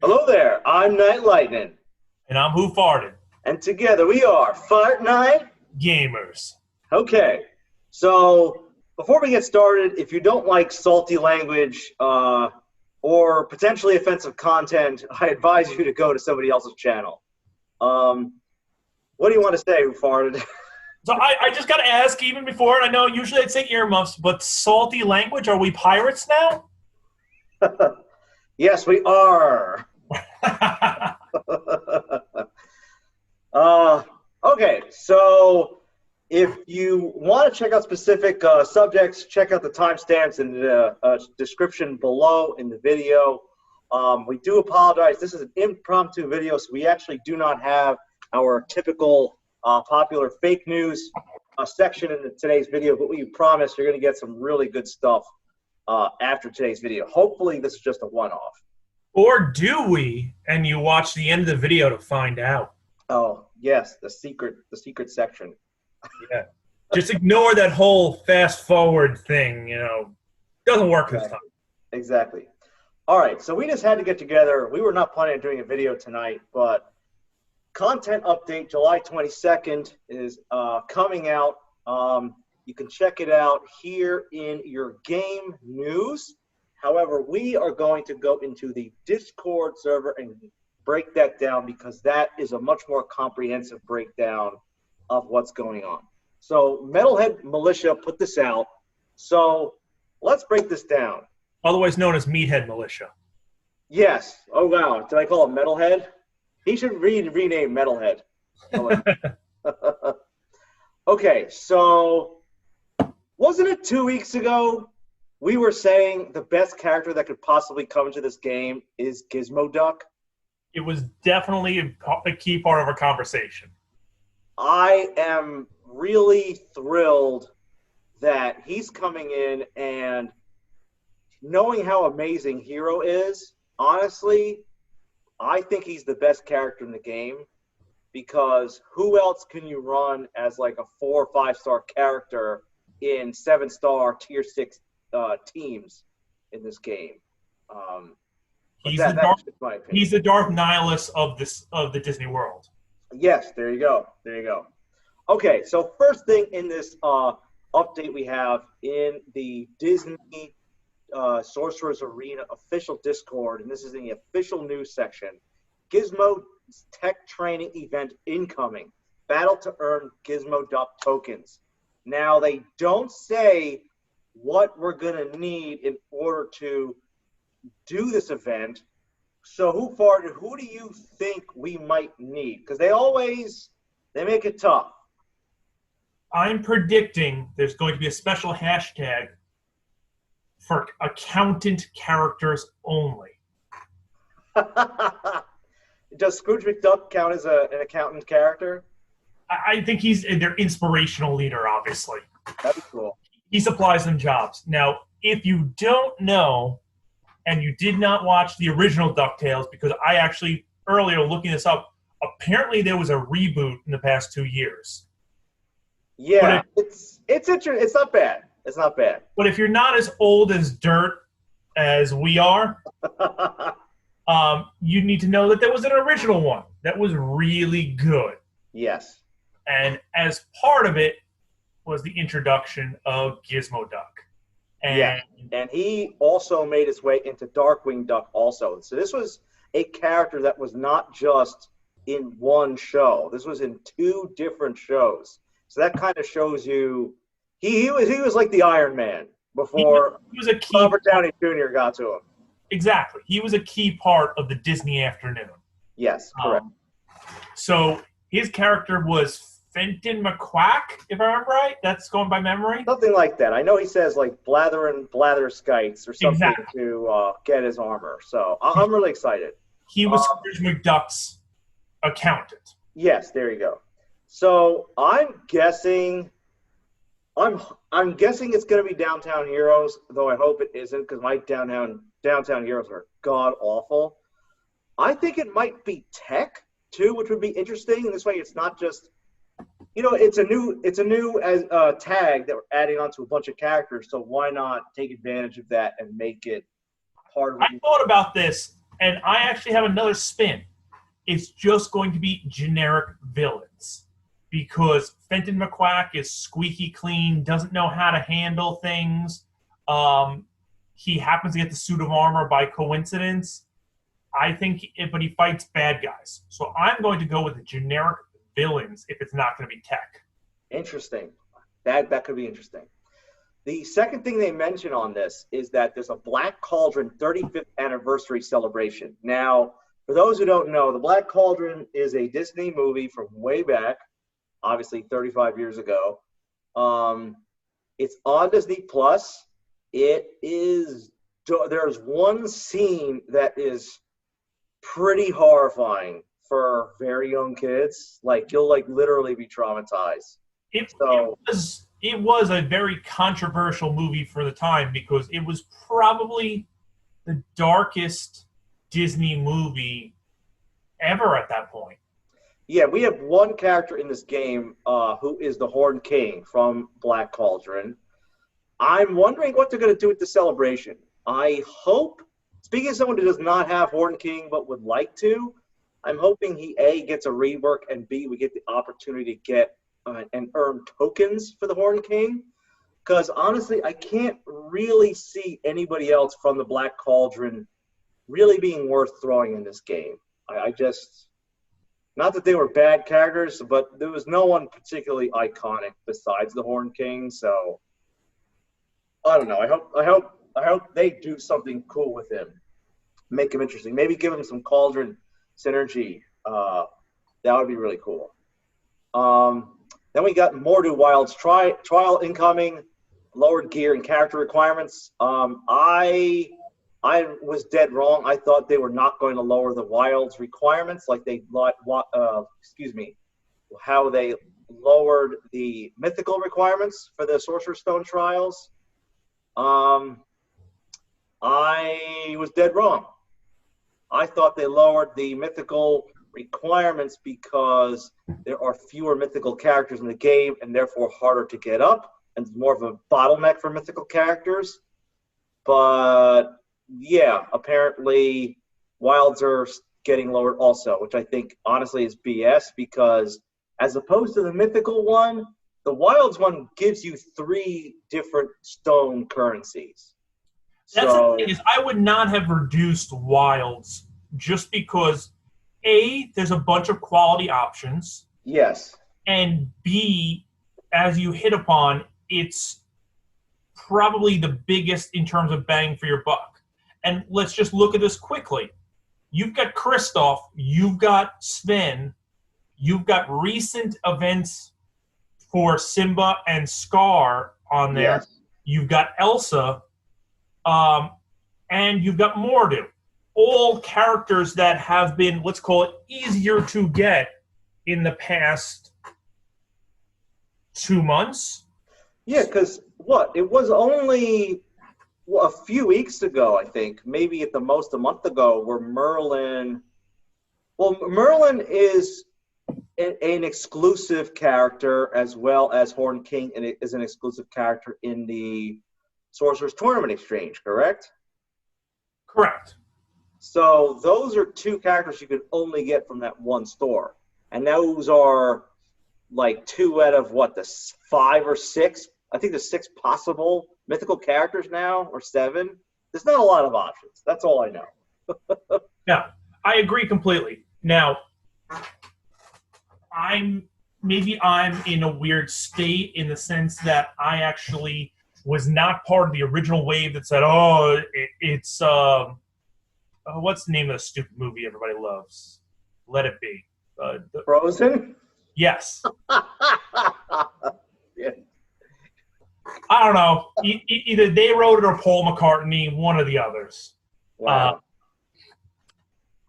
Hello there, I'm Kightlightnin. And I'm WhoFartd. And together we are Fortnite Gamers. Okay, so before we get started, if you don't like salty language or potentially offensive content, I advise you to go to somebody else's channel. What do you want to say, WhoFartd? So I just got to ask, even before, and I know usually I'd say earmuffs, but salty language, are we pirates now? Yes, we are. Okay, so if you want to check out specific subjects, check out the timestamps in the description below in the video. We do apologize. This is an impromptu video, so we actually do not have our typical popular fake news section in today's video, but we promise you're going to get some really good stuff after today's video. Hopefully, this is just a one-off. Or do we? And you watch the end of the video to find out. Oh yes, the secret section. Yeah. Just ignore that whole fast forward thing. You know, doesn't work this time. Exactly. All right, so we just had to get together. We were not planning on doing a video tonight, but content update July 22nd is coming out. You can check it out here in your game news. However, we are going to go into the Discord server and break that down because that is a much more comprehensive breakdown of what's going on. So Metalhead Militia put this out. So let's break this down. Otherwise known as Meathead Militia. Yes. Oh, wow. Did I call it Metalhead? He should rename Metalhead. Okay, so wasn't it 2 weeks ago we were saying the best character that could possibly come into this game is Gizmoduck? It was definitely a key part of our conversation. I am really thrilled that he's coming in, and knowing how amazing Hero is, honestly, I think he's the best character in the game, because who else can you run as like a 4 or 5 star character in 7-star tier 6 teams in this game? He's the Dark Nihilus of the Disney world. Yes, there you go. There you go. Okay, so first thing in this update we have in the Disney Sorcerer's Arena official Discord, and this is in the official news section. Gizmo's tech training event incoming. Battle to earn Gizmoduck tokens. Now, they don't say what we're going to need in order to do this event. So who do you think we might need? Because they make it tough. I'm predicting there's going to be a special hashtag for accountant characters only. Does Scrooge McDuck count as an accountant character? I think he's their inspirational leader, obviously. That'd be cool. He supplies them jobs. Now, if you don't know, and you did not watch the original DuckTales, because I actually, earlier looking this up, apparently there was a reboot in the past 2 years. Yeah, it's interesting. It's not bad. It's not bad. But if you're not as old as dirt as we are, you need to know that there was an original one that was really good. Yes. And as part of it was the introduction of Gizmoduck. Yeah, and he also made his way into Darkwing Duck also. So this was a character that was not just in one show. This was in 2 different shows. So that kind of shows you he was like the Iron Man before he was a key Robert Downey Jr. got to him. Exactly. He was a key part of the Disney afternoon. Yes, correct. So his character was Fenton McQuack, if I remember right. That's going by memory. Something like that. I know he says like blather and blather skites or something exactly. to get his armor. So I'm really excited. He was Scrooge McDuck's accountant. Yes, there you go. So I'm guessing it's going to be Downtown Heroes, though I hope it isn't, because my Downtown Heroes are god awful. I think it might be Tech too, which would be interesting. And this way, it's not just, it's a new tag that we're adding onto a bunch of characters. So why not take advantage of that and make it part of? I thought about this And I actually have another spin. It's just going to be generic villains. Because Fenton McQuack is squeaky clean, doesn't know how to handle things. He happens to get the suit of armor by coincidence. But he fights bad guys. So I'm going to go with the generic villains if it's not going to be tech. Interesting. That could be interesting. The second thing they mention on this is that there's a Black Cauldron 35th anniversary celebration. Now, for those who don't know, the Black Cauldron is a Disney movie from way back, obviously 35 years ago. It's on Disney Plus. There's one scene that is pretty horrifying for very young kids. Like, you'll literally be traumatized. It was a very controversial movie for the time because it was probably the darkest Disney movie ever at that point. Yeah, we have one character in this game who is the Horned King from Black Cauldron. I'm wondering what they're going to do with the celebration. I hope, speaking of someone who does not have Horned King but would like to, I'm hoping he, A, gets a rework, and B, we get the opportunity to get and earn tokens for the Horned King. Because honestly, I can't really see anybody else from the Black Cauldron really being worth throwing in this game. I just, not that they were bad characters, but there was no one particularly iconic besides the Horned King. So I don't know. I hope they do something cool with him, make him interesting. Maybe give him some Cauldron synergy. That would be really cool. Then we got Mordu Wild's trial incoming, lowered gear and character requirements. I was dead wrong. I thought they were not going to lower the Wild's requirements like how they lowered the mythical requirements for the Sorcerer's Stone trials. I was dead wrong. I thought they lowered the mythical requirements because there are fewer mythical characters in the game and therefore harder to get up and more of a bottleneck for mythical characters. But yeah, apparently Wilds are getting lowered also, which I think honestly is BS because as opposed to the mythical one, the Wilds one gives you 3 different stone currencies. That's the thing is, I would not have reduced Wilds just because A, there's a bunch of quality options. Yes. And B, as you hit upon, it's probably the biggest in terms of bang for your buck. And let's just look at this quickly. You've got Kristoff, you've got Sven, you've got recent events for Simba and Scar on there. Yes. You've got Elsa, and you've got Mordu. All characters that have been, let's call it, easier to get in the past 2 months. Yeah, because it was only a few weeks ago, I think, maybe at the most a month ago, where Merlin is an exclusive character as well as Horned King, and it is an exclusive character in the Sorcerer's Tournament Exchange, correct? Correct. So those are 2 characters you could only get from that one store. And those are like 2 out of the 5 or 6? I think there's 6 possible mythical characters now, or 7. There's not a lot of options. That's all I know. Yeah, I agree completely. Now, I'm in a weird state in the sense that I actually was not part of the original wave that said, it's what's the name of the stupid movie everybody loves? Let It Be. Frozen? Yes. Yeah. I don't know. Either they wrote it or Paul McCartney, one of the others. Wow.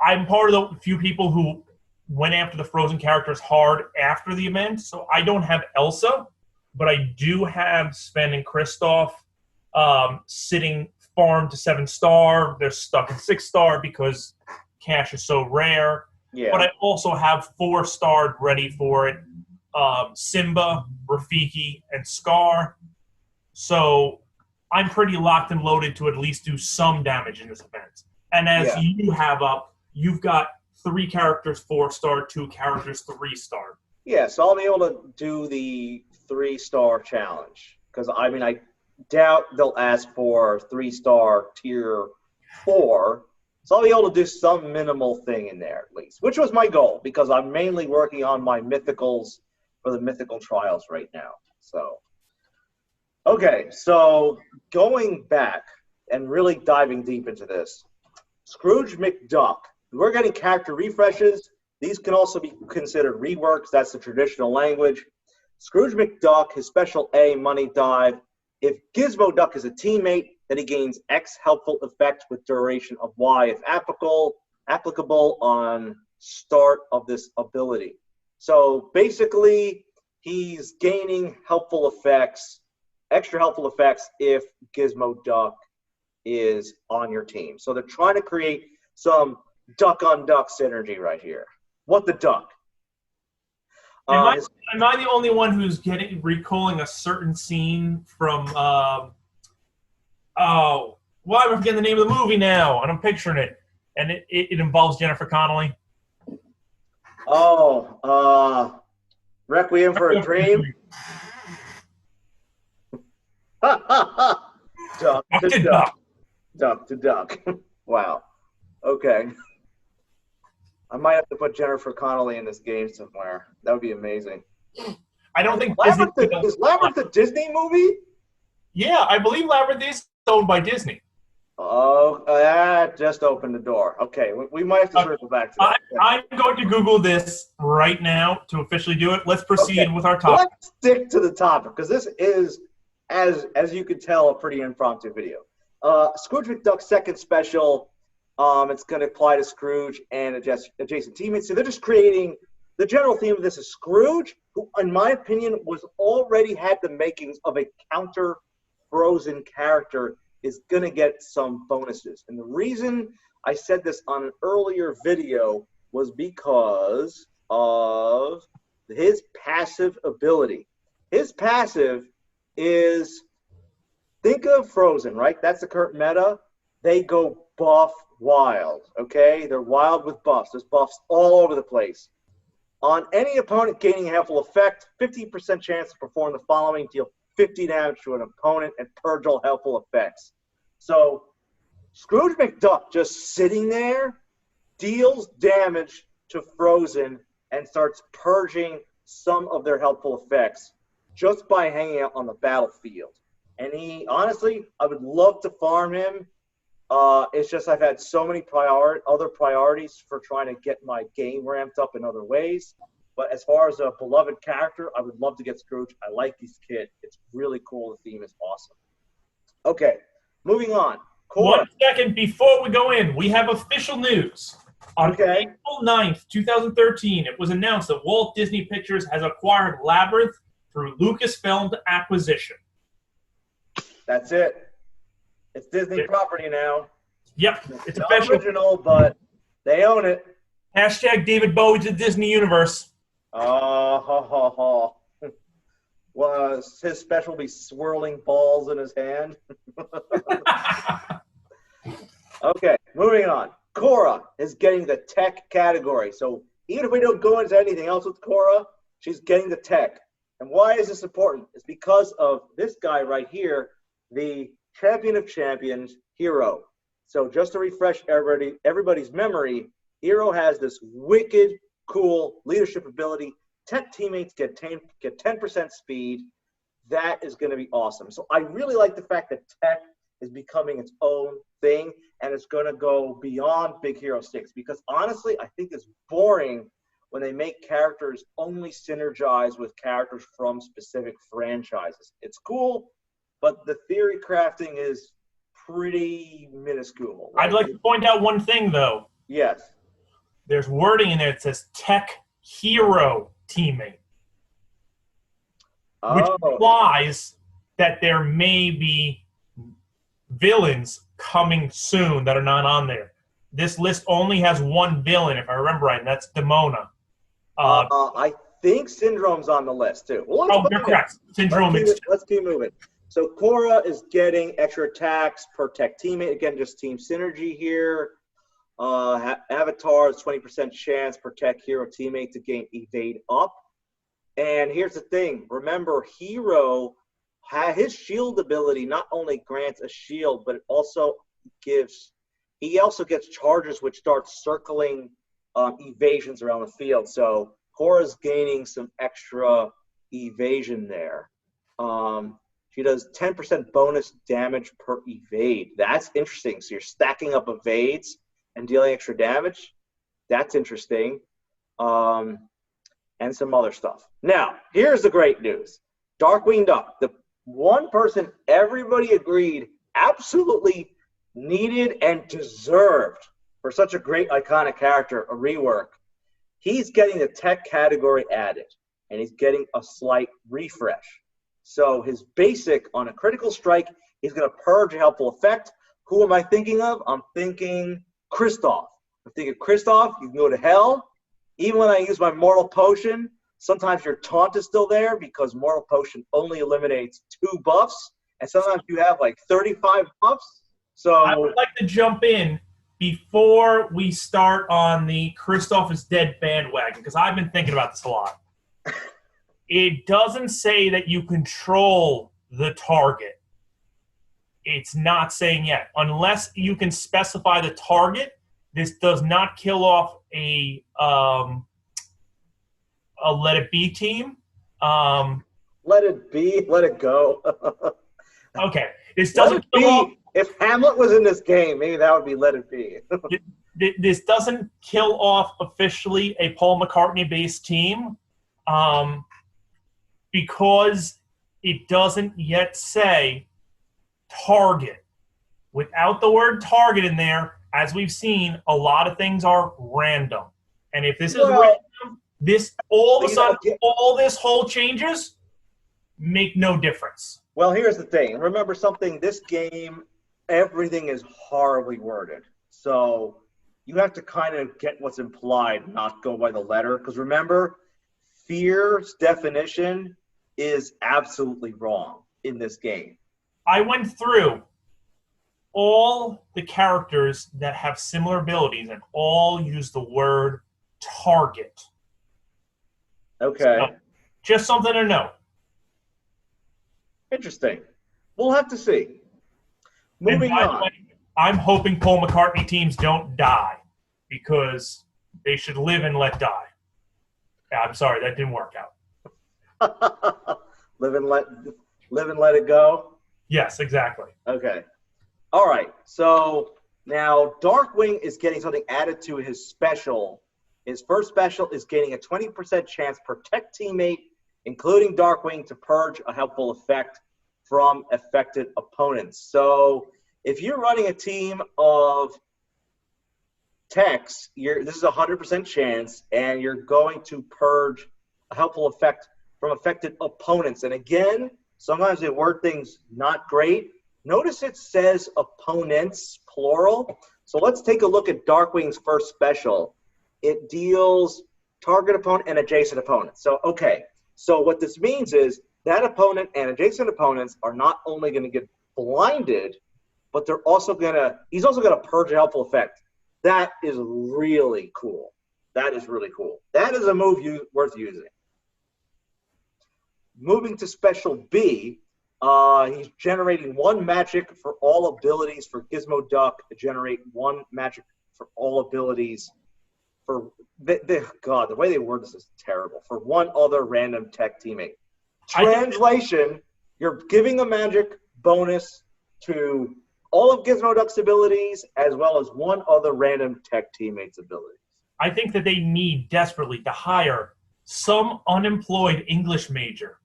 I'm part of the few people who went after the Frozen characters hard after the event, so I don't have Elsa, but I do have Sven and Kristoff sitting farm to 7-star. They're stuck in 6-star because cash is so rare. Yeah. But I also have 4-starred ready for it. Simba, Rafiki, and Scar. So I'm pretty locked and loaded to at least do some damage in this event. And as Yeah. you have up, you've got 3 characters 4-star, 2 characters 3-star. Yeah, so I'll be able to do the 3-star challenge. Because, I mean, I doubt they'll ask for 3-star tier 4. So I'll be able to do some minimal thing in there, at least. Which was my goal, because I'm mainly working on my mythicals for the mythical trials right now. So, okay, so going back and really diving deep into this. Scrooge McDuck. We're getting character refreshes. These can also be considered reworks. That's the traditional language. Scrooge McDuck, his special A, money dive. If Gizmoduck is a teammate, then he gains X helpful effect with duration of Y if applicable on start of this ability. So basically, he's gaining helpful effects, extra helpful effects if Gizmoduck is on your team. So they're trying to create some duck-on-duck synergy right here. What the duck? Am I the only one who's recalling a certain scene from I'm forgetting the name of the movie now, and I'm picturing it, and it involves Jennifer Connelly. Requiem for a Dream. Duck to duck. Duck to duck. Wow. Okay. I might have to put Jennifer Connelly in this game somewhere. That would be amazing. I don't think is Labyrinth a Disney movie? Yeah, I believe Labyrinth is owned by Disney. Oh, that just opened the door. Okay, we might have to circle back to that. I'm going to Google this right now to officially do it. Let's proceed with our topic. Let's stick to the topic, because this is, as you can tell, a pretty impromptu video. Scrooge McDuck's second special, it's going to apply to Scrooge and adjacent teammates. So they're just creating, the general theme of this is Scrooge, who, in my opinion, was already had the makings of a counter Frozen character, is going to get some bonuses. And the reason I said this on an earlier video was because of his passive ability. His passive is, think of Frozen, right? That's the current meta. They go buff wild, okay? They're wild with buffs. There's buffs all over the place. On any opponent gaining a helpful effect, 50% chance to perform the following: deal 50 damage to an opponent and purge all helpful effects. So Scrooge McDuck just sitting there deals damage to Frozen and starts purging some of their helpful effects just by hanging out on the battlefield. And he, honestly, I would love to farm him. It's just I've had so many other priorities for trying to get my game ramped up in other ways. But as far as a beloved character, I would love to get Scrooge. I like his kit. It's really cool. The theme is awesome. Okay, moving on. Cool. 1 second before we go in, we have official news. On April 9th, 2013, it was announced that Walt Disney Pictures has acquired Labyrinth through Lucasfilm acquisition. That's it. It's Disney property now. Yep, it's not official. Original, but they own it. Hashtag David Bowie to Disney Universe. Well, his special be swirling balls in his hand. Okay, moving on. Cora is getting the tech category. So even if we don't go into anything else with Cora, she's getting the tech. And why is this important? It's because of this guy right here, the Champion of Champions, Hero. So just to refresh everybody's memory, Hero has this wicked, cool leadership ability. Tech teammates get 10% speed. That is going to be awesome. So I really like the fact that tech is becoming its own thing, and it's going to go beyond Big Hero 6, because honestly, I think it's boring when they make characters only synergize with characters from specific franchises. It's cool, but the theory crafting is pretty minuscule. Right? I'd like to point out one thing, though. Yes. There's wording in there that says Tech Hero Teammate, which implies that there may be villains coming soon that are not on there. This list only has one villain, if I remember right, and that's Demona. I think Syndrome's on the list, too. Well, you're correct. Syndrome let's keep moving. So Cora is getting extra attacks per tech teammate. Again, just team synergy here. Avatar's 20% chance, protect hero teammate to gain evade up. And here's the thing. Remember, hero, his shield ability not only grants a shield, but it also gets charges which start circling evasions around the field. So Cora's gaining some extra evasion there. She does 10% bonus damage per evade. That's interesting. So you're stacking up evades and dealing extra damage. That's interesting. And some other stuff. Now, here's the great news. Darkwing Duck, the one person everybody agreed absolutely needed and deserved for such a great iconic character, a rework. He's getting the tech category added, and he's getting a slight refresh. So his basic on a critical strike, he's going to purge a helpful effect. Who am I thinking of? I'm thinking Kristoff. I'm thinking Kristoff, you can go to hell. Even when I use my Mortal Potion, sometimes your taunt is still there because Mortal Potion only eliminates 2 buffs, and sometimes you have like 35 buffs. So I would like to jump in before we start on the Kristoff is dead bandwagon, because I've been thinking about this a lot. It doesn't say that you control the target. It's not saying yet. Unless you can specify the target, this does not kill off a Let It Be team. Let it be. Let it go. Okay. This doesn't let it kill off. be. If Hamlet was in this game, maybe that would be Let It Be. This doesn't kill off officially a Paul McCartney-based team because it doesn't yet say target. Without the word target in there, as we've seen, a lot of things are random. And if this is random, this all of a sudden, all this whole changes make no difference. Well, here's the thing. Remember something, this game, everything is horribly worded. So you have to kind of get what's implied, not go by the letter. Because remember, fear's definition is absolutely wrong in this game. I went through all the characters that have similar abilities and all use the word target. Okay. So, just something to know. Interesting. We'll have to see. Moving and by on. The way, I'm hoping Paul McCartney teams don't die because they should live and let die. Yeah, I'm sorry, that didn't work out. live and let it go? Yes, exactly. Okay. All right. So now Darkwing is getting something added to his special. His first special is gaining a 20% chance protect teammate, including Darkwing, to purge a helpful effect from affected opponents. So if you're running a team of techs, this is a 100% chance, and you're going to purge a helpful effect from affected opponents. And again, sometimes they word things not great. Notice it says opponents, plural. So let's take a look at Darkwing's first special. It deals target opponent and adjacent opponents. So, okay. So what this means is that opponent and adjacent opponents are not only going to get blinded, but they're also he's also going to purge a helpful effect. That is really cool. That is really cool. That is a move worth using. Moving to Special B, he's generating 1 magic for all abilities for Gizmoduck. Generate 1 magic for all abilities for God, the way they word this is terrible. For 1 other random tech teammate. Translation: you're giving a magic bonus to all of Gizmoduck's abilities as well as 1 other random tech teammate's abilities. I think that they need desperately to hire some unemployed English major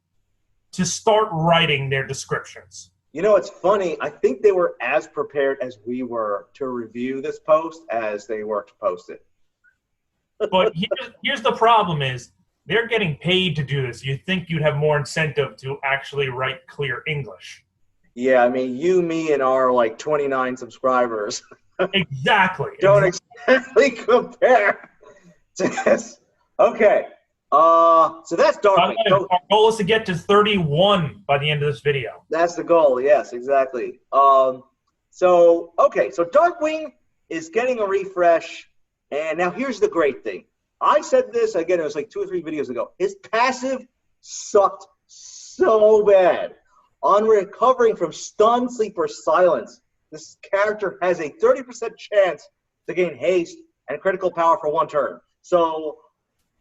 to start writing their descriptions. You know, it's funny. I think they were as prepared as we were to review this post as they were to post it. But here's the problem is they're getting paid to do this. You'd think you'd have more incentive to actually write clear English. Yeah, I mean, you, me, and our, 29 subscribers. Exactly. Don't exactly compare to this. Okay. So that's Darkwing. Our goal is to get to 31 by the end of this video. That's the goal. Yes, exactly. So Darkwing is getting a refresh. And now here's the great thing. I said this, again, it was like 2 or 3 videos ago. His passive sucked so bad. On recovering from stun, sleep, or silence, this character has a 30% chance to gain haste and critical power for 1 turn. So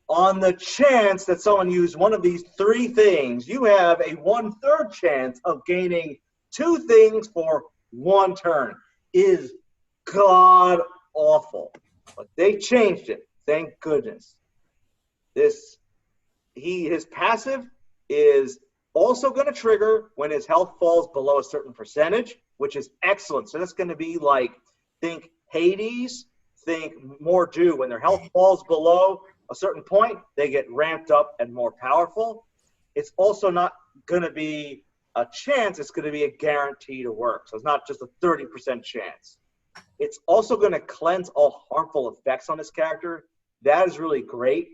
on the chance that someone used one of these 3 things, you have a 1/3 chance of gaining 2 things for 1 turn. Is god awful. But they changed it. Thank goodness. His passive is also going to trigger when his health falls below a certain percentage, which is excellent. So that's going to be like, think Hades, think Mordu. When their health falls below a certain point, they get ramped up and more powerful. It's also not going to be a chance. It's going to be a guarantee to work. So it's not just a 30% chance. It's also going to cleanse all harmful effects on this character. That is really great,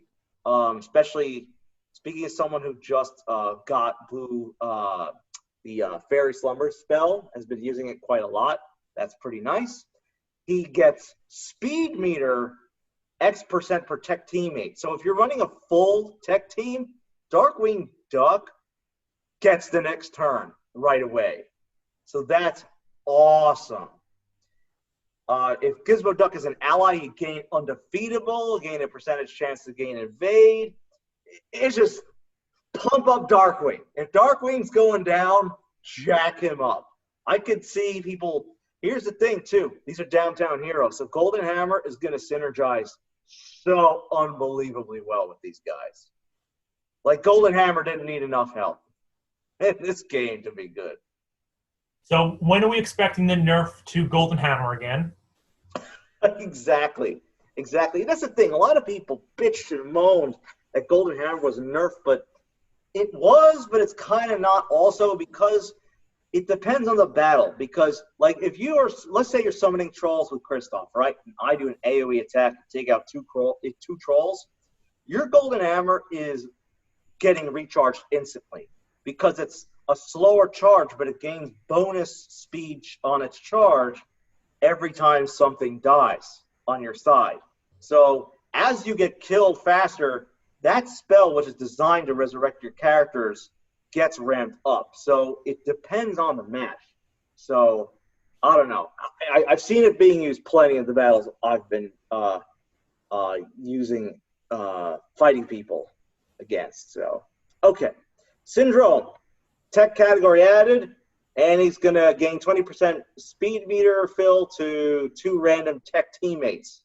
especially speaking as someone who just got blue, the Fairy Slumber spell, has been using it quite a lot. That's pretty nice. He gets speed meter X% protect teammate. So if you're running a full tech team, Darkwing Duck gets the next turn right away. So that's awesome. If Gizmoduck is an ally, you gain undefeatable, gain a percentage chance to gain evade. It's just pump up Darkwing. If Darkwing's going down, jack him up. I could see people. Here's the thing, too. These are downtown heroes. So Golden Hammer is going to synergize so unbelievably well with these guys. Like, Golden Hammer didn't need enough help in this game to be good. So when are we expecting the nerf to Golden Hammer again? Exactly. That's the thing. A lot of people bitched and moaned that Golden Hammer was nerfed, but it was, but it's kind of not also, because it depends on the battle. Because, like, if you are, let's say you're summoning trolls with Kristoff, right? And I do an AoE attack to take out two trolls. Your Golden Hammer is getting recharged instantly because it's a slower charge, but it gains bonus speed on its charge every time something dies on your side. So as you get killed faster, that spell, which is designed to resurrect your characters, gets ramped up. So it depends on the match. So I don't know. I've seen it being used plenty of the battles I've been using, fighting people against. So, okay. Syndrome. Tech category added, and he's going to gain 20% speed meter fill to 2 random tech teammates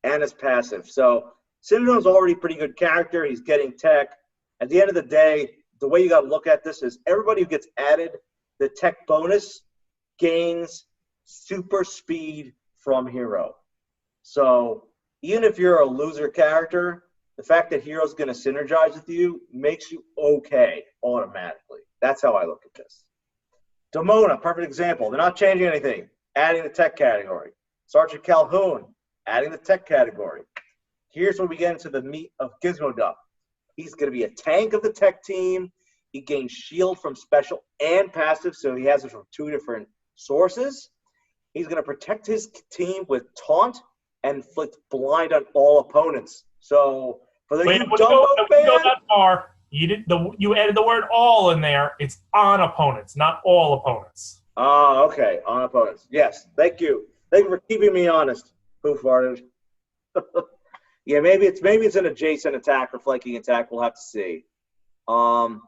and his passive. So Syndrome's already a pretty good character. He's getting tech. At the end of the day, the way you got to look at this is everybody who gets added the tech bonus gains super speed from hero. So even if you're a loser character, the fact that hero's going to synergize with you makes you okay automatically. That's how I look at this. Demona, perfect example. They're not changing anything. Adding the tech category. Sergeant Calhoun, adding the tech category. Here's where we get into the meat of Gizmoduck. He's going to be a tank of the tech team. He gains shield from special and passive, so he has it from 2 different sources. He's going to protect his team with taunt and inflict blind on all opponents. So for the Dumbo fan, go that far. You added the word all in there. It's on opponents, not all opponents. Oh, okay. On opponents. Yes. Thank you. Thank you for keeping me honest, WhoFartd. Yeah, maybe it's an adjacent attack or flanking attack. We'll have to see. Or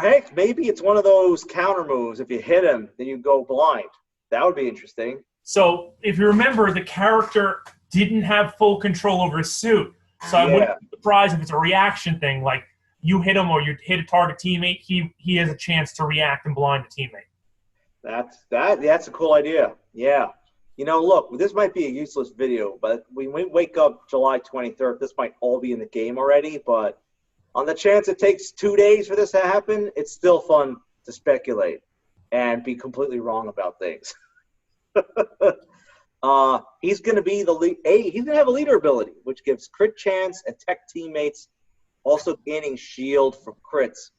heck, maybe it's one of those counter moves. If you hit him, then you go blind. That would be interesting. So if you remember, the character didn't have full control over his suit. So I wouldn't be surprised if it's a reaction thing, like you hit him or you hit a target teammate, he has a chance to react and blind a teammate. That's a cool idea. Yeah. You know, look, this might be a useless video, but we wake up July 23rd. This might all be in the game already, but on the chance it takes 2 days for this to happen, it's still fun to speculate and be completely wrong about things. He's going to be the lead. He's going to have a leader ability, which gives crit chance and tech teammates, also gaining shield from crits.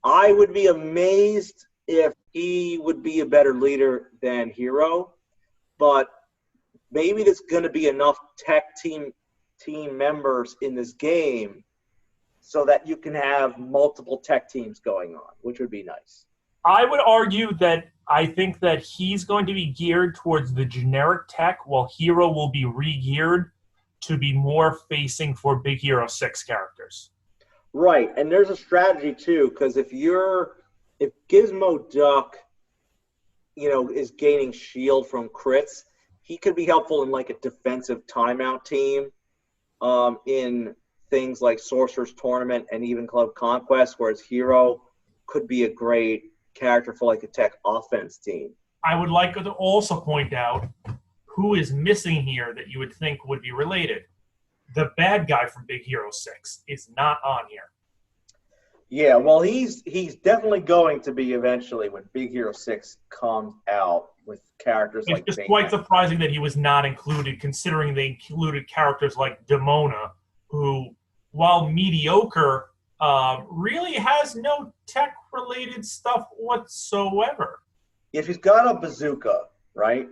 I would be amazed if he would be a better leader than Hero, but maybe there's going to be enough tech team members in this game so that you can have multiple tech teams going on, which would be nice. I would argue that I think that he's going to be geared towards the generic tech, while Hero will be re-geared to be more facing for Big Hero 6 characters. Right, and there's a strategy too, because if Gizmoduck, is gaining shield from crits, he could be helpful in like a defensive timeout team, in things like Sorcerer's Tournament and even Club Conquest, whereas Hero could be a great character for like a tech offense team. I would like to also point out who is missing here that you would think would be related. The bad guy from Big Hero 6 is not on here. Yeah, well, he's definitely going to be eventually when Big Hero 6 comes out with characters like... It's just quite surprising that he was not included, considering they included characters like Demona, who, while mediocre, really has no tech-related stuff whatsoever. Yeah, she's got a bazooka, right?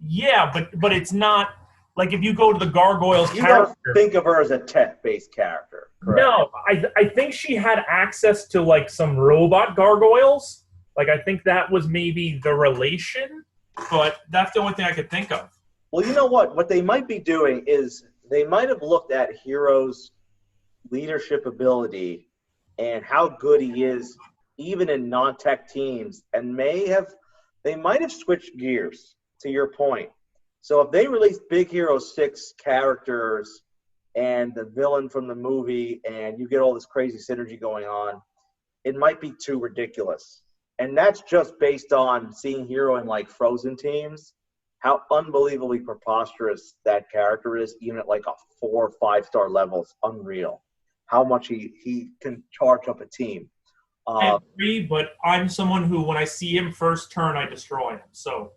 Yeah, but it's not... Like, if you go to the Gargoyles you character... don't think of her as a tech-based character, correct? No, I think she had access to, like, some robot gargoyles. Like, I think that was maybe the relation, but that's the only thing I could think of. Well, you know what? What they might be doing is they might have looked at Hero's leadership ability and how good he is even in non-tech teams, and they might have switched gears, to your point. So if they release Big Hero 6 characters and the villain from the movie and you get all this crazy synergy going on, it might be too ridiculous. And that's just based on seeing Hero in like Frozen teams, how unbelievably preposterous that character is, even at like a 4 or 5 star level. It's unreal how much he can charge up a team. I agree, but I'm someone who, when I see him first turn, I destroy him. So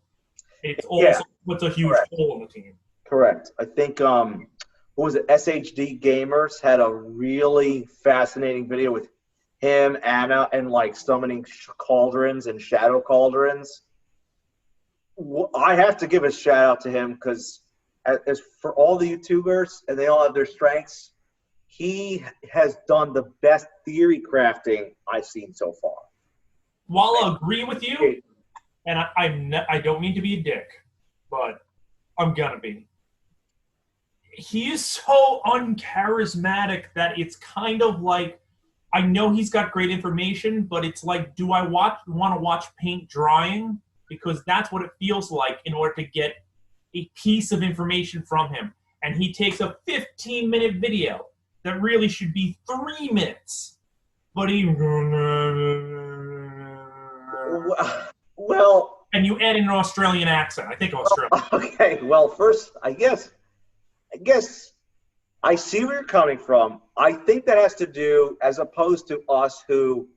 it's also puts a huge hole in the team. Correct. I think, what was it, SHD Gamers had a really fascinating video with him, Anna, and like summoning cauldrons and shadow cauldrons. I have to give a shout out to him because as for all the YouTubers, and they all have their strengths, he has done the best theory crafting I've seen so far. While I agree with you, and I don't mean to be a dick, but I'm gonna be. He is so uncharismatic that it's kind of like, I know he's got great information, but it's like, do I want to watch paint drying? Because that's what it feels like in order to get a piece of information from him. And he takes a 15-minute video that really should be 3 minutes. But he... Well... And you add in an Australian accent. I think Australian. Okay, well, first, I guess I see where you're coming from. I think that has to do, as opposed to us who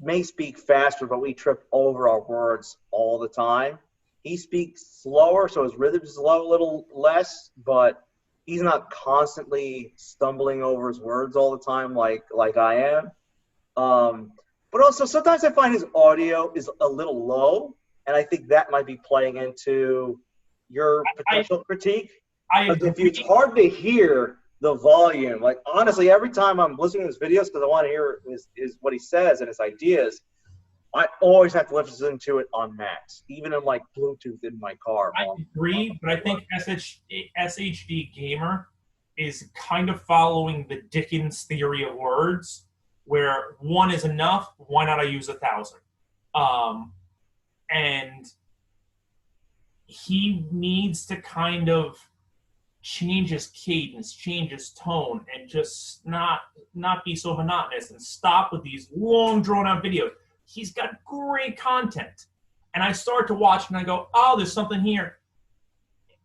may speak faster, but we trip over our words all the time. He speaks slower, so his rhythm is a little less, but he's not constantly stumbling over his words all the time like I am. But also, sometimes I find his audio is a little low, and I think that might be playing into your potential critique. It's hard to hear the volume. Like, honestly, every time I'm listening to his videos, because I want to hear is what he says and his ideas, I always have to listen to it on max, even in like Bluetooth in my car. I agree, but I think SHD Gamer is kind of following the Dickens theory of words, where one is enough. Why not I use 1,000? And he needs to kind of change his cadence, change his tone, and just not be so monotonous and stop with these long, drawn-out videos. He's got great content. And I start to watch and I go, oh, there's something here.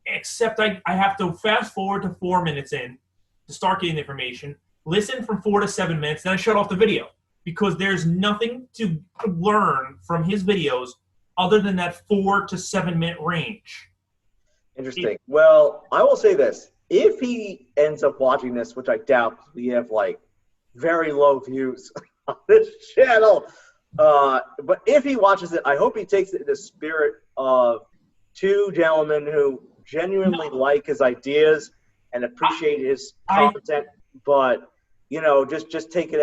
Except I have to fast forward to 4 minutes in to start getting the information, listen from 4 to 7 minutes, then I shut off the video. Because there's nothing to learn from his videos other than that 4 to 7 minute range. Interesting. Well, I will say this. If he ends up watching this, which I doubt, we have like very low views on this channel. But if he watches it, I hope he takes it in the spirit of two gentlemen who genuinely like his ideas and appreciate his content, but just take it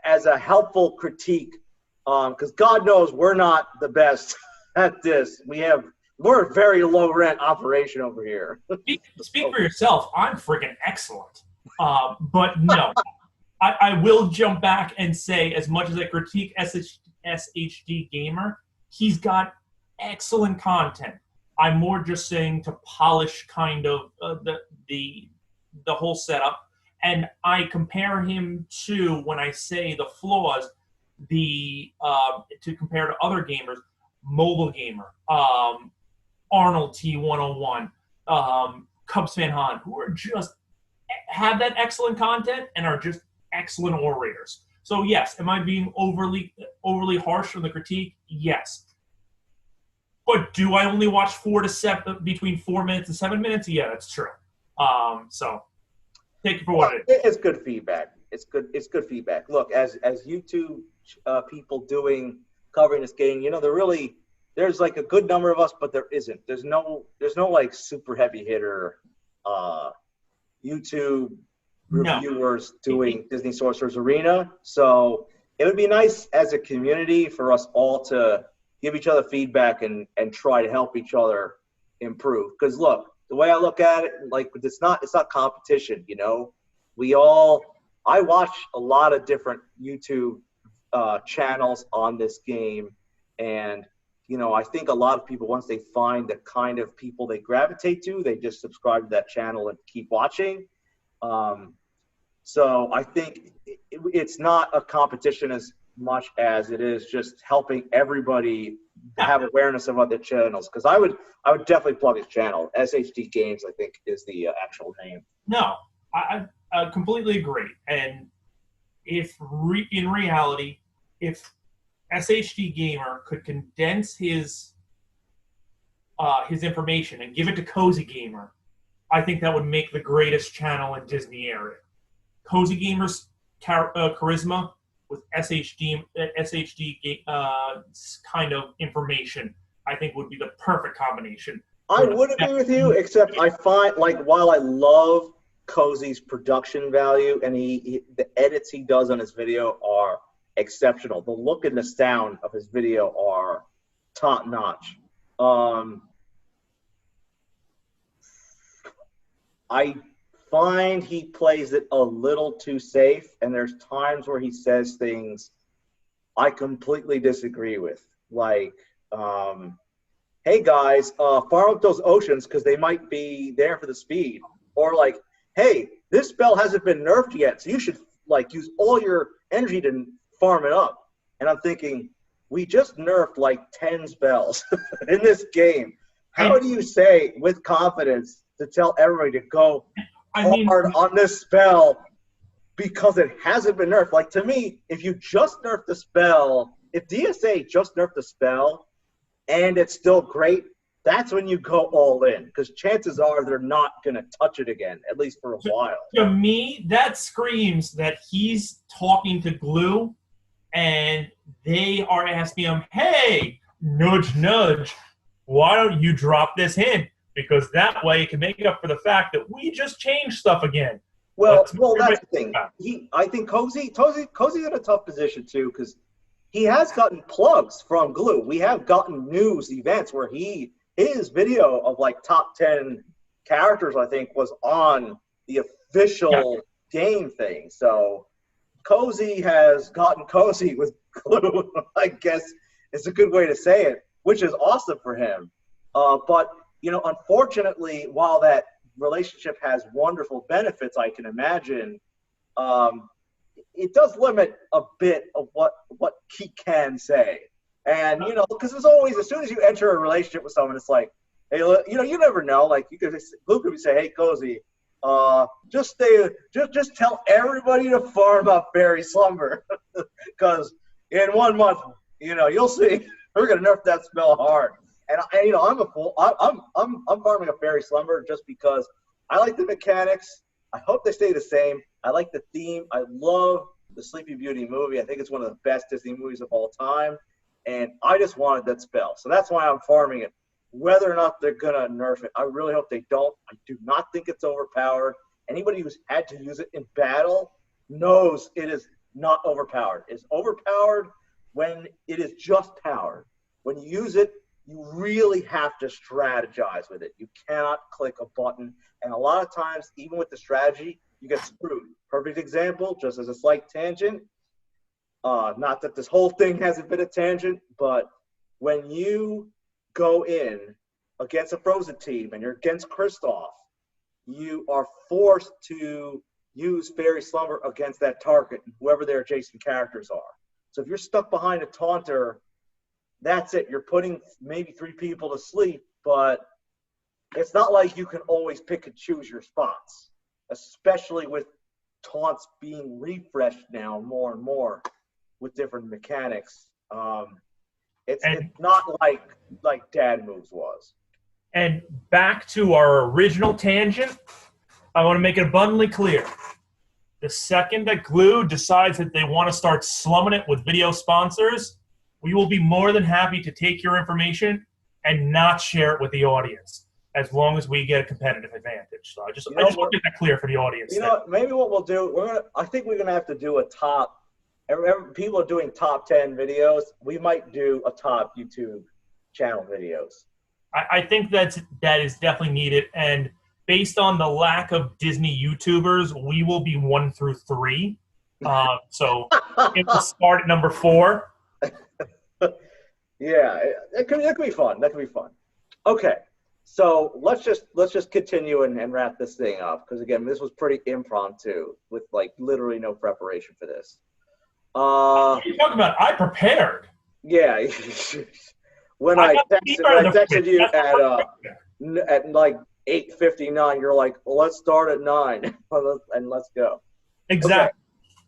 as a helpful critique, because God knows we're not the best at this. We're a very low rent operation over here. Speak for yourself. I'm freaking excellent. But no, I will jump back and say, as much as I critique SHD Gamer, he's got excellent content. I'm more just saying to polish kind of the whole setup, and I compare him to, when I say the flaws, to compare to other gamers, Mobile Gamer, Arnold T101, Cubs Fan Han, who are just have that excellent content and are just excellent orators. So yes, am I being overly harsh on the critique? Yes. But do I only watch between 4 minutes and 7 minutes? Yeah, that's true. So take it for what it is. It's good feedback. It's good feedback. Look, as YouTube people covering this game, there's like a good number of us, but there isn't. There's no like super heavy hitter YouTube reviewers doing Disney Sorcerer's Arena. So it would be nice as a community for us all to give each other feedback and try to help each other improve. Because look, the way I look at it, like it's not competition. I watch a lot of different YouTube channels on this game, and I think a lot of people, once they find the kind of people they gravitate to, they just subscribe to that channel and keep watching. So I think it's not a competition as much as it is just helping everybody have awareness of other channels. Because I would definitely plug his channel. SHD Games, I think, is the actual name. No, I completely agree. And in reality, if SHD Gamer could condense his information and give it to Cozy Gamer, I think that would make the greatest channel in Disney area. Cozy Gamer's charisma with SHD kind of information, I think would be the perfect combination. I would agree with you, except I find, like, while I love Cozy's production value and the edits he does on his video are exceptional. The look and the sound of his video are top notch. I find he plays it a little too safe, and there's times where he says things I completely disagree with. Like, hey guys, farm up those oceans because they might be there for the speed. Or like, hey, this spell hasn't been nerfed yet, so you should like use all your energy to farm it up. And I'm thinking, we just nerfed like 10 spells in this game. How do you say with confidence to tell everybody to go hard on this spell because it hasn't been nerfed? Like, to me, if you just nerf the spell, if DSA just nerfed the spell and it's still great, that's when you go all in, because chances are they're not going to touch it again, at least for a while. To me, that screams that he's talking to Glue, and they are asking him, hey, nudge, nudge, why don't you drop this hint? Because that way it can make up for the fact that we just changed stuff again. Well, that's the thing. I think Cozy's in a tough position, too, because he has gotten plugs from Glue. We have gotten news events where his video of like top 10 characters, I think, was on the official game thing. So Cozy has gotten cozy with Glue, I guess is a good way to say it, which is awesome for him. But, unfortunately, while that relationship has wonderful benefits, I can imagine, it does limit a bit of what he can say. And, because there's always, as soon as you enter a relationship with someone, it's like, hey, you never know. Like, Luke could say, hey, Cozy, just tell everybody to farm up Fairy Slumber. Because in 1 month, you'll see, we're going to nerf that spell hard. And I'm a fool. I'm farming a Fairy Slumber just because I like the mechanics. I hope they stay the same. I like the theme. I love the Sleeping Beauty movie. I think it's one of the best Disney movies of all time. And I just wanted that spell. So that's why I'm farming it. whether or not they're going to nerf it. I really hope they don't. I do not think it's overpowered. Anybody who's had to use it in battle knows it is not overpowered. It's overpowered when it is just powered. When you use it, you really have to strategize with it. You cannot click a button. And a lot of times, even with the strategy, you get screwed. Perfect example, just as a slight tangent. Not that this whole thing hasn't been a tangent, but when you go in against a Frozen team and you're against Kristoff, you are forced to use Fairy Slumber against that target, whoever their adjacent characters are. So if you're stuck behind a taunter, that's it. You're putting maybe 3 people to sleep, but it's not like you can always pick and choose your spots, especially with taunts being refreshed now more and more with different mechanics. It's not like Dad Moves was. And back to our original tangent, I want to make it abundantly clear. The second that Glue decides that they want to start slumming it with video sponsors, we will be more than happy to take your information and not share it with the audience, as long as we get a competitive advantage. So I just want to make that clear for the audience. Maybe what we'll do, I think we're going to have to do a top. People are doing top 10 videos. We might do a top YouTube channel videos. I think that is definitely needed, and based on the lack of Disney YouTubers, we will be 1 through 3. So it will start at number 4. Yeah, that could be fun. That could be fun. Okay, so let's just continue and wrap this thing up, because again, this was pretty impromptu with like literally no preparation for this. What are you talking about? I prepared. Yeah. When I texted you at like 8:59, you're like, well, let's start at 9 and let's go. Exactly. Okay.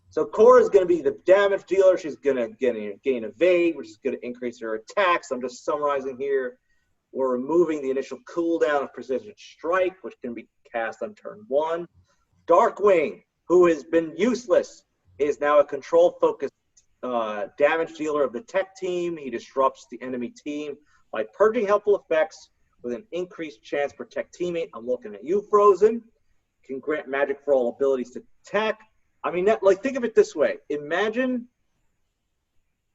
So Cora's going to be the damage dealer. She's going to gain evade, which is going to increase her attacks. I'm just summarizing here. We're removing the initial cooldown of Precision Strike, which can be cast on turn 1. Darkwing, who has been useless, is now a control-focused damage dealer of the tech team. He disrupts the enemy team by purging helpful effects with an increased chance to protect teammate. I'm looking at you, Frozen. Can grant magic for all abilities to tech. I mean, think of it this way. Imagine,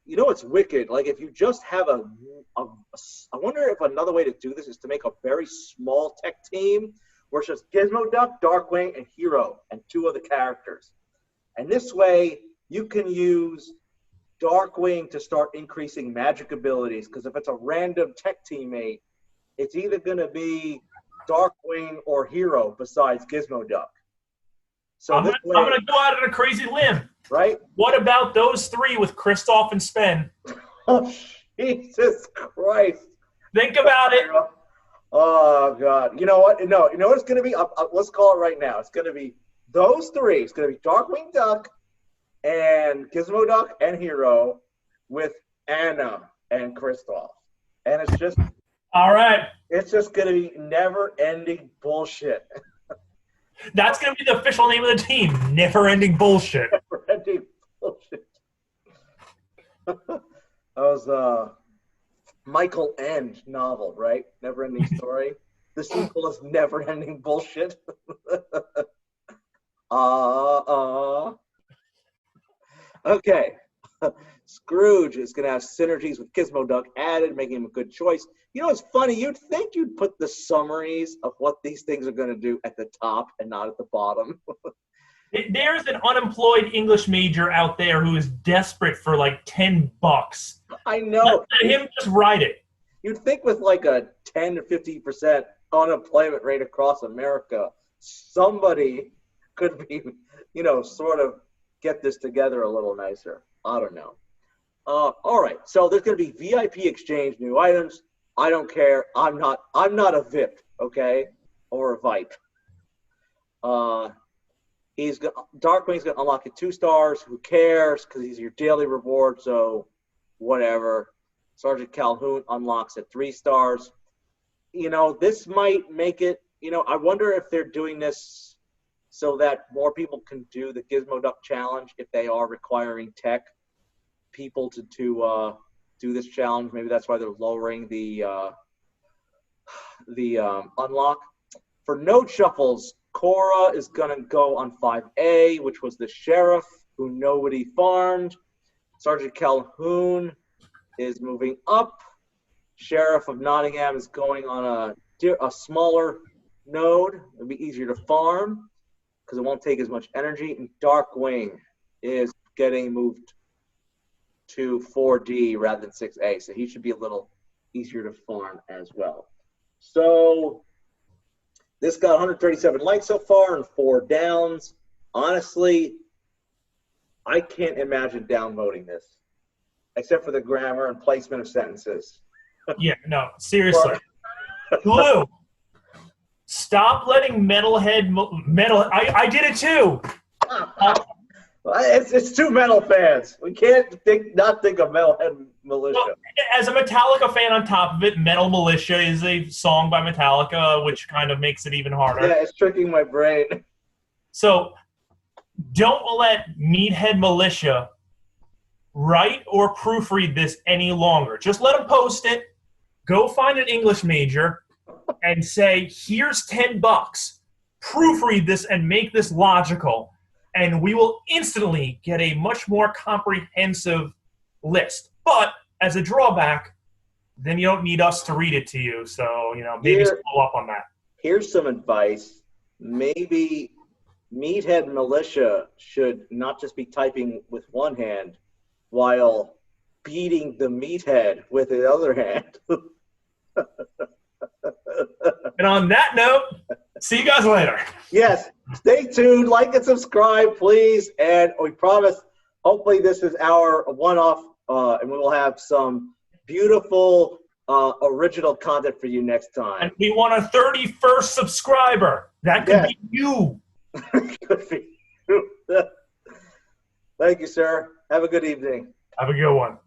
it's wicked. Like if you just have I wonder if another way to do this is to make a very small tech team where it's just Gizmoduck, Darkwing, and Hero, and 2 other characters. And this way, you can use Darkwing to start increasing magic abilities, because if it's a random tech teammate, it's either going to be Darkwing or Hero besides Gizmoduck. So I'm going to go out on a crazy limb. Right? What about those 3 with Kristoff and Sven? Oh, Jesus Christ. Think about it. Oh, God. You know what? No, you know what it's going to be? Let's call it right now. It's going to be those 3. It's going to be Darkwing Duck and Gizmoduck and Hero with Anna and Kristoff. And it's just... All right. It's just going to be never-ending bullshit. That's going to be the official name of the team. Never-ending bullshit. Never-ending bullshit. That was Michael End novel, right? Never-ending story. The sequel is Never-ending bullshit. Okay. Scrooge is going to have synergies with Gizmoduck added, making him a good choice. You know, it's funny. You'd think you'd put the summaries of what these things are going to do at the top and not at the bottom. There's an unemployed English major out there who is desperate for like $10. I know. Let him just write it. You'd think with like a 10 to 50% unemployment rate across America, somebody could be, sort of get this together a little nicer. I don't know. All right. So there's going to be VIP exchange, new items. I don't care. I'm not a VIP, okay, or a Vipe. Darkwing's going to unlock at 2 stars. Who cares? Because he's your daily reward. So whatever. Sergeant Calhoun unlocks at 3 stars. This might make it. I wonder if they're doing this so that more people can do the Gizmoduck challenge if they are requiring tech people to do this challenge. Maybe that's why they're lowering the unlock. For node shuffles, Cora is going to go on 5A, which was the sheriff who nobody farmed. Sergeant Calhoun is moving up. Sheriff of Nottingham is going on a smaller node. It'll be easier to farm because it won't take as much energy. And Darkwing is getting moved to 4D rather than 6A, so he should be a little easier to farm as well. So this got 137 likes so far and 4 downs. Honestly, I can't imagine downvoting this, except for the grammar and placement of sentences. Yeah, no, seriously. Blue, stop letting I did it too. It's two metal fans. We can't not think of Metalhead Militia. Well, as a Metallica fan on top of it, Metal Militia is a song by Metallica, which kind of makes it even harder. Yeah, it's tricking my brain. So don't let Meathead Militia write or proofread this any longer. Just let them post it. Go find an English major and say, here's $10. Proofread this and make this logical. And we will instantly get a much more comprehensive list. But as a drawback, then you don't need us to read it to you. So, maybe follow up on that. Here's some advice. Maybe Meathead Militia should not just be typing with one hand while beating the meathead with the other hand. And on that note, see you guys later. Yes, stay tuned, like and subscribe, please. And we promise, hopefully this is our one-off, and we will have some beautiful original content for you next time. And we want a 31st subscriber. That could be you. Could be you. Thank you, sir. Have a good evening. Have a good one.